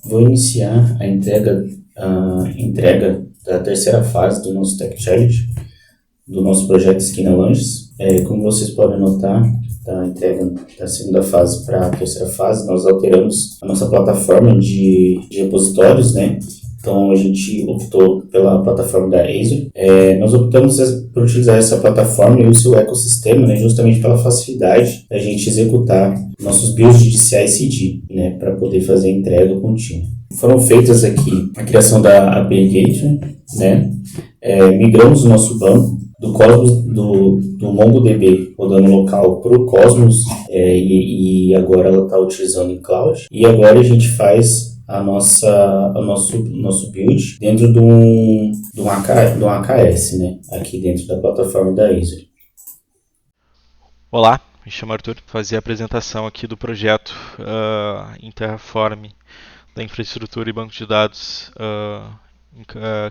Vou iniciar a entrega da terceira fase do nosso Tech Challenge, do nosso projeto Esquina Lanches. Como vocês podem notar, da entrega da segunda fase para a terceira fase, nós alteramos a nossa plataforma de repositórios, né? Então, a gente optou pela plataforma da Azure. Nós optamos por utilizar essa plataforma e o seu ecossistema, né, justamente pela facilidade da gente executar nossos builds de CI/CD, né, para poder fazer a entrega contínua. Foram feitas aqui a criação da API Gateway, né, migramos o nosso banco do Cosmos, do MongoDB rodando local para o Cosmos, e agora ela está utilizando em cloud. E agora a gente faz o nosso build dentro de um AKS, né? Aqui dentro da plataforma da Azure. Olá, me chamo Arthur. Vou fazer a apresentação aqui do projeto em Terraform da infraestrutura e banco de dados em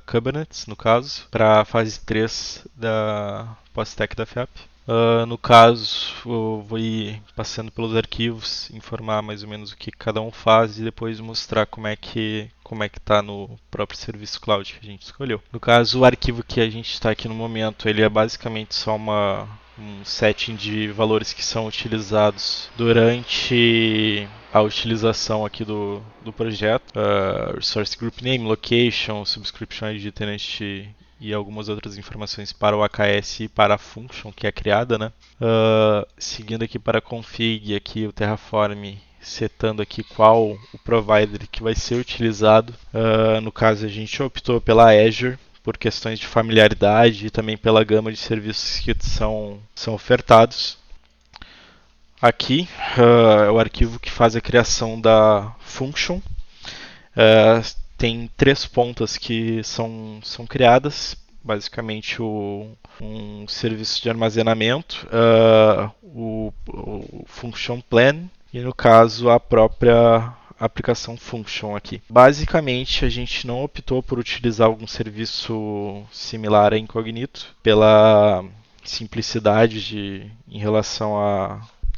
Kubernetes, no caso, para a fase 3 da POS-TEC da FIAP. No caso, eu vou ir passando pelos arquivos, informar mais ou menos o que cada um faz e depois mostrar como é que está no próprio serviço cloud que a gente escolheu. No caso, o arquivo que a gente está aqui no momento, ele é basicamente só um setting de valores que são utilizados durante a utilização aqui do projeto. Resource Group Name, Location, Subscription ID, Tenant e algumas outras informações para o AKS e para a function que é criada, né? Seguindo aqui para a config, aqui o Terraform setando aqui qual o provider que vai ser utilizado. No caso, a gente optou pela Azure por questões de familiaridade e também pela gama de serviços que são ofertados. Aqui é o arquivo que faz a criação da function. Tem 3 pontas que são criadas, basicamente um serviço de armazenamento, o function plan e no caso a própria aplicação function aqui. Basicamente a gente não optou por utilizar algum serviço similar a Incognito pela simplicidade em relação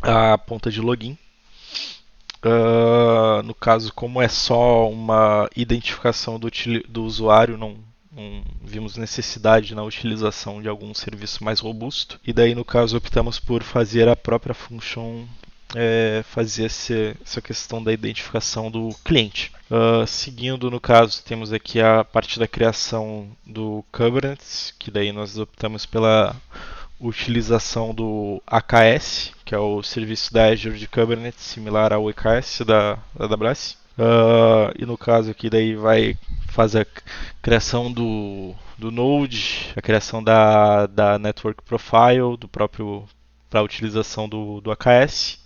à ponta de login. No caso, como é só uma identificação do usuário, não vimos necessidade na utilização de algum serviço mais robusto. E daí, no caso, optamos por fazer a própria function fazer essa questão da identificação do cliente. Seguindo, no caso, temos aqui a parte da criação do Kubernetes, que daí nós optamos pela utilização do AKS, que é o serviço da Azure de Kubernetes, similar ao EKS da AWS. E no caso aqui daí faz a criação do Node, a criação da Network Profile, do próprio para a utilização do AKS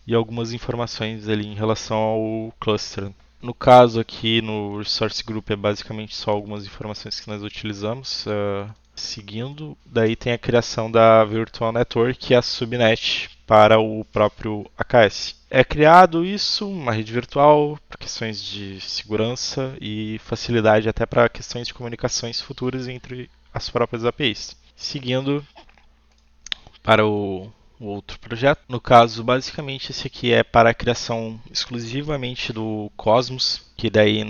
e algumas informações ali em relação ao cluster. No caso aqui no Resource Group é basicamente só algumas informações que nós utilizamos. Seguindo, daí tem a criação da Virtual Network e a subnet para o próprio AKS. É criado isso, uma rede virtual, por questões de segurança e facilidade até para questões de comunicações futuras entre as próprias APIs. Seguindo para o outro projeto. No caso, basicamente esse aqui é para a criação exclusivamente do Cosmos, que daí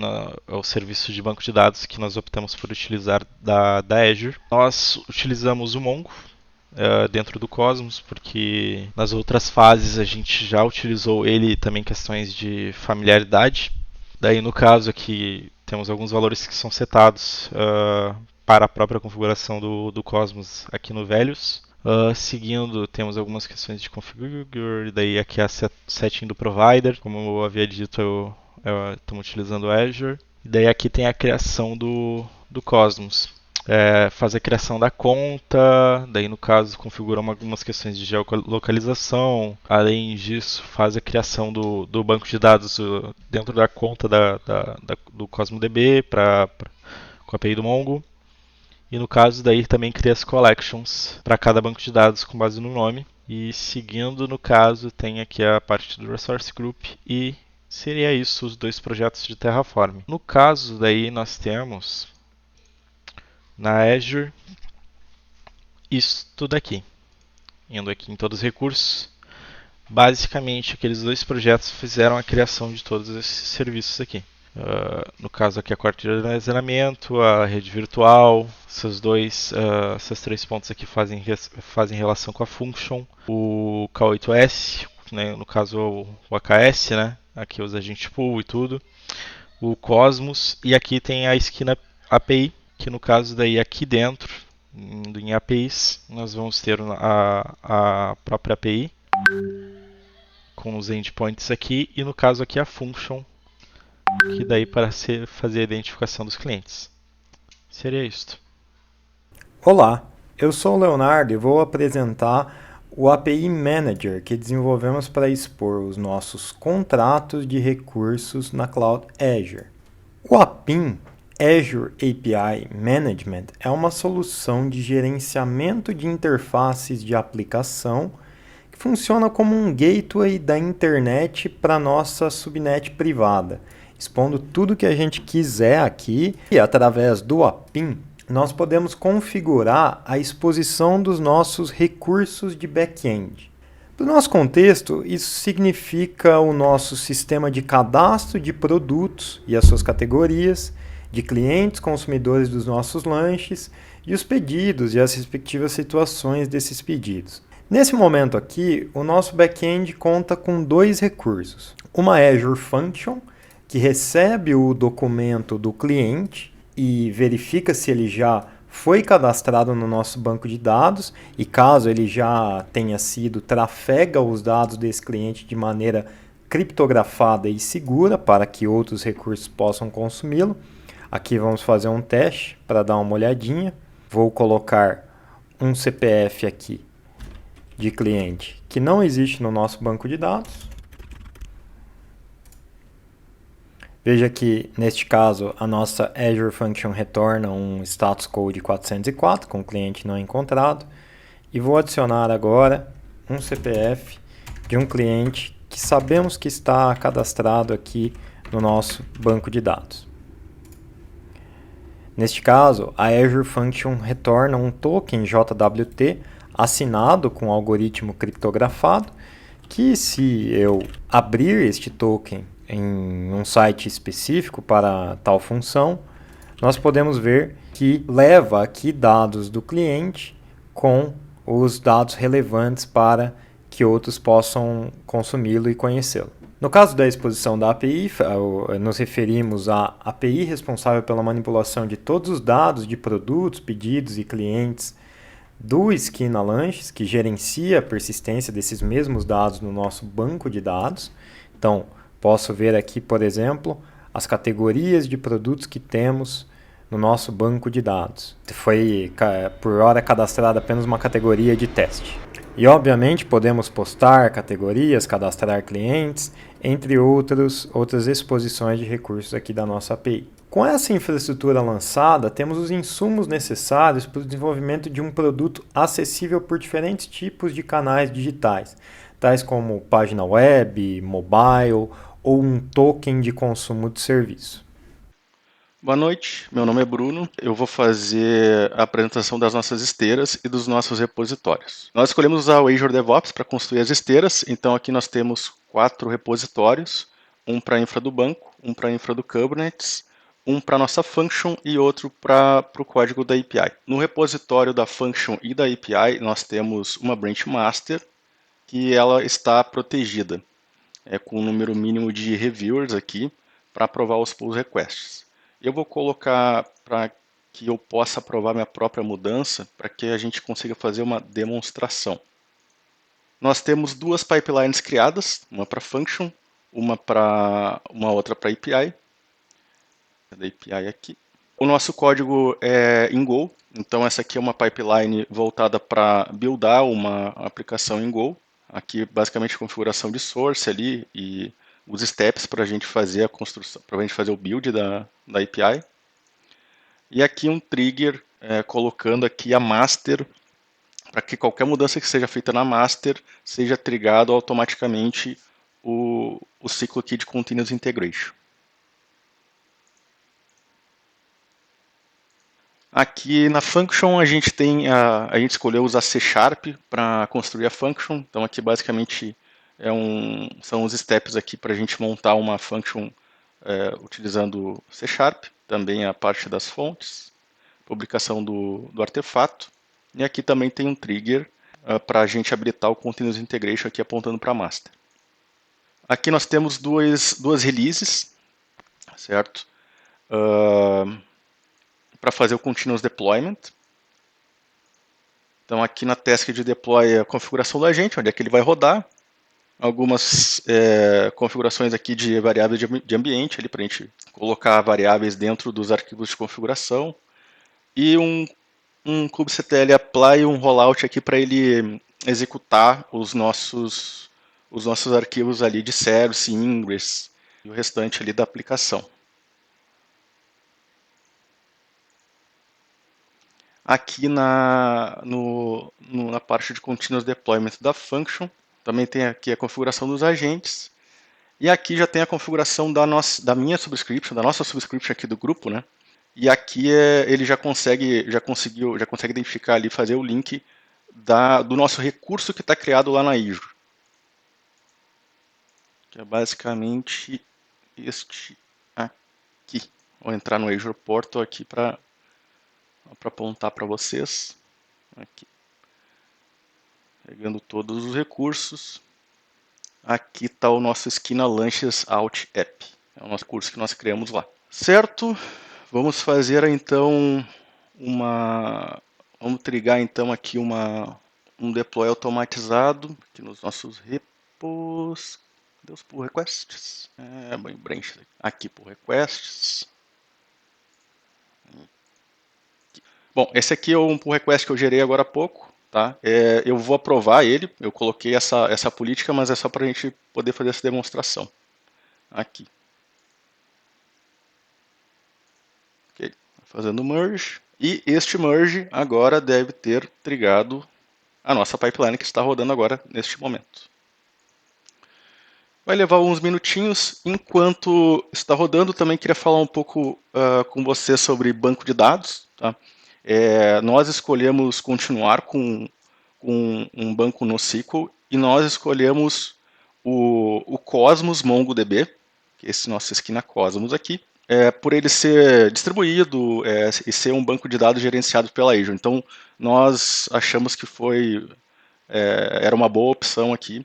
é o serviço de banco de dados que nós optamos por utilizar da Azure. Nós utilizamos o Mongo dentro do Cosmos, porque nas outras fases a gente já utilizou ele também questões de familiaridade. Daí no caso aqui temos alguns valores que são setados para a própria configuração do Cosmos aqui no Velios. Seguindo, temos algumas questões de configure, daí aqui a setting do provider, como eu havia dito, estamos utilizando o Azure. E daí aqui tem a criação do Cosmos. Faz a criação da conta, daí no caso configura algumas questões de geolocalização. Além disso, faz a criação do banco de dados dentro da conta do CosmoDB com a API do Mongo. E no caso daí também cria as collections para cada banco de dados com base no nome. E seguindo no caso tem aqui a parte do Resource Group e seria isso os 2 projetos de Terraform. No caso daí nós temos na Azure isso tudo aqui. Indo aqui em todos os recursos, basicamente aqueles 2 projetos fizeram a criação de todos esses serviços aqui. No caso aqui a quarta de armazenamento, a rede virtual, esses três pontos aqui fazem relação com a function, o K8s, né, no caso o AKS, né, aqui os agentes pool e tudo, o Cosmos, e aqui tem a esquina API, que no caso daí aqui dentro, indo em APIs, nós vamos ter a própria API com os endpoints aqui, e no caso aqui a function, que daí para fazer a identificação dos clientes. Seria isto. Olá, eu sou o Leonardo e vou apresentar o API Manager que desenvolvemos para expor os nossos contratos de recursos na Cloud Azure. O APIM, Azure API Management, é uma solução de gerenciamento de interfaces de aplicação que funciona como um gateway da internet para nossa subnet privada, expondo tudo que a gente quiser aqui e através do APIM nós podemos configurar a exposição dos nossos recursos de back-end. No nosso contexto, isso significa o nosso sistema de cadastro de produtos e as suas categorias, de clientes consumidores dos nossos lanches e os pedidos e as respectivas situações desses pedidos. Nesse momento aqui, o nosso back-end conta com dois recursos. Uma Azure Function, que recebe o documento do cliente e verifica se ele já foi cadastrado no nosso banco de dados e caso ele já tenha sido, trafega os dados desse cliente de maneira criptografada e segura para que outros recursos possam consumi-lo. Aqui vamos fazer um teste para dar uma olhadinha. Vou colocar um CPF aqui de cliente que não existe no nosso banco de dados. Veja que, neste caso, a nossa Azure Function retorna um status code 404 com o cliente não encontrado. E vou adicionar agora um CPF de um cliente que sabemos que está cadastrado aqui no nosso banco de dados. Neste caso, a Azure Function retorna um token JWT assinado com algoritmo criptografado, que se eu abrir este token em um site específico para tal função, nós podemos ver que leva aqui dados do cliente com os dados relevantes para que outros possam consumi-lo e conhecê-lo. No caso da exposição da API, nos referimos à API responsável pela manipulação de todos os dados de produtos, pedidos e clientes do Esquina Lanches, que gerencia a persistência desses mesmos dados no nosso banco de dados. Então, posso ver aqui, por exemplo, as categorias de produtos que temos no nosso banco de dados. Foi, por hora, cadastrada apenas uma categoria de teste. E, obviamente, podemos postar categorias, cadastrar clientes, entre outras exposições de recursos aqui da nossa API. Com essa infraestrutura lançada, temos os insumos necessários para o desenvolvimento de um produto acessível por diferentes tipos de canais digitais, tais como página web, mobile ou um token de consumo de serviço. Boa noite, meu nome é Bruno. Eu vou fazer a apresentação das nossas esteiras e dos nossos repositórios. Nós escolhemos usar o Azure DevOps para construir as esteiras, então aqui nós temos 4 repositórios, um para a infra do banco, um para a infra do Kubernetes, um para a nossa function e outro para o código da API. No repositório da function e da API, nós temos uma branch master, que ela está protegida, com um número mínimo de reviewers aqui, para aprovar os pull requests. Eu vou colocar para que eu possa aprovar minha própria mudança, para que a gente consiga fazer uma demonstração. Nós temos 2 pipelines criadas, uma para function, uma outra para API. Cadê a API aqui? O nosso código é em Go, então essa aqui é uma pipeline voltada para buildar uma aplicação em Go. Aqui basicamente a configuração de source ali e os steps para a gente fazer a construção, para a gente fazer o build da API. E aqui um trigger colocando aqui a master, para que qualquer mudança que seja feita na master seja trigado automaticamente o ciclo aqui de Continuous Integration. Aqui na function a gente escolheu usar C# para construir a function, então aqui basicamente são os steps aqui para a gente montar uma function utilizando C#, também a parte das fontes, publicação do artefato, e aqui também tem um trigger para a gente habilitar o Continuous Integration aqui apontando para master. Aqui nós temos duas releases, certo? Para fazer o Continuous Deployment. Então aqui na task de deploy a configuração do agente, onde é que ele vai rodar. Algumas configurações aqui de variáveis de ambiente, para a gente colocar variáveis dentro dos arquivos de configuração. E um kubectl apply, um rollout aqui para ele executar os nossos arquivos ali de service, ingress e o restante ali da aplicação. Aqui na parte de Continuous Deployment da Function, também tem aqui a configuração dos agentes. E aqui já tem a configuração da minha subscription, da nossa subscription aqui do grupo, né? E aqui ele já consegue identificar ali, fazer o link do nosso recurso que está criado lá na Azure. Que é basicamente este aqui. Vou entrar no Azure Portal aqui para apontar para vocês. Aqui. Pegando todos os recursos. Aqui está o nosso Esquina Lanches Out App. É o nosso curso que nós criamos lá. Certo? Vamos fazer então vamos trigar então aqui um deploy automatizado aqui nos nossos repos. Cadê os pull requests? Branch aqui pull requests. Bom, esse aqui é um pull request que eu gerei agora há pouco, tá? Eu vou aprovar ele, eu coloquei essa política, mas é só para a gente poder fazer essa demonstração. Aqui. Ok, fazendo merge. E este merge agora deve ter trigado a nossa pipeline que está rodando agora neste momento. Vai levar uns minutinhos. Enquanto está rodando, também queria falar um pouco com você sobre banco de dados, tá? Nós escolhemos continuar com um banco NoSQL e nós escolhemos o Cosmos MongoDB, que é esse nosso esquina Cosmos aqui, por ele ser distribuído e ser um banco de dados gerenciado pela Azure. Então, nós achamos que era uma boa opção aqui,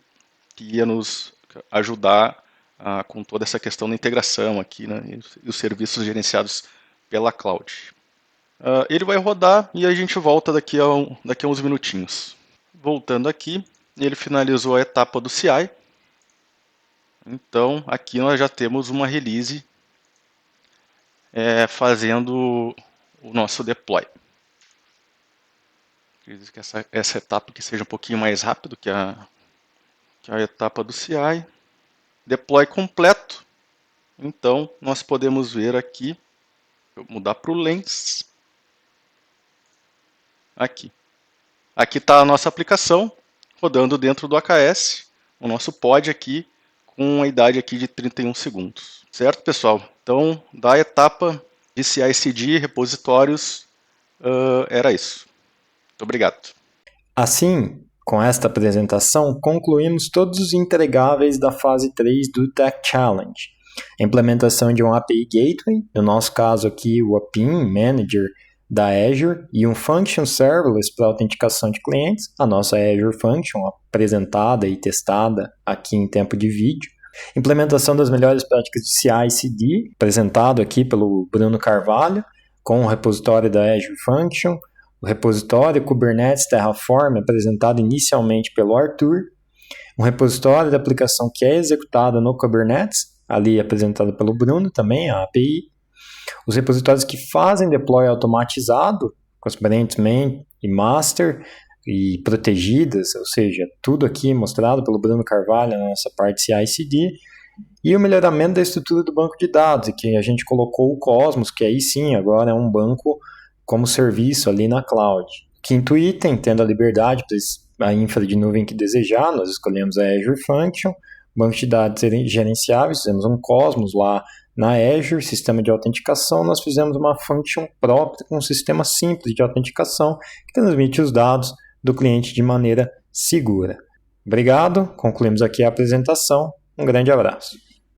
que ia nos ajudar com toda essa questão da integração aqui, né, e os serviços gerenciados pela cloud. Ele vai rodar e a gente volta daqui a uns minutinhos. Voltando aqui, ele finalizou a etapa do CI. Então, aqui nós já temos uma release fazendo o nosso deploy. Acredito que essa etapa aqui seja um pouquinho mais rápido que a etapa do CI. Deploy completo. Então, nós podemos ver aqui, vou mudar para o Lens. Aqui está a nossa aplicação rodando dentro do AKS, o nosso pod aqui com a idade aqui de 31 segundos. Certo, pessoal? Então, da etapa de CI/CD, repositórios, era isso. Muito obrigado. Assim, com esta apresentação, concluímos todos os entregáveis da fase 3 do Tech Challenge. A implementação de um API Gateway, no nosso caso aqui o API Manager da Azure, e um Function Serverless para autenticação de clientes, a nossa Azure Function, apresentada e testada aqui em tempo de vídeo. Implementação das melhores práticas de CI/CD, apresentado aqui pelo Bruno Carvalho, com o repositório da Azure Function, o repositório Kubernetes Terraform, apresentado inicialmente pelo Arthur, um repositório da aplicação que é executada no Kubernetes, ali apresentado pelo Bruno também, a API, os repositórios que fazem deploy automatizado, com as branches main e master, e protegidas, ou seja, tudo aqui mostrado pelo Bruno Carvalho na nossa parte CI/CD, e o melhoramento da estrutura do banco de dados, e que a gente colocou o Cosmos, que aí sim, agora é um banco como serviço ali na cloud. Quinto item, tendo a liberdade para a infra de nuvem que desejar, nós escolhemos a Azure Function, banco de dados gerenciáveis, fizemos um Cosmos lá na Azure, sistema de autenticação, nós fizemos uma function própria com um sistema simples de autenticação que transmite os dados do cliente de maneira segura. Obrigado, concluímos aqui a apresentação, um grande abraço.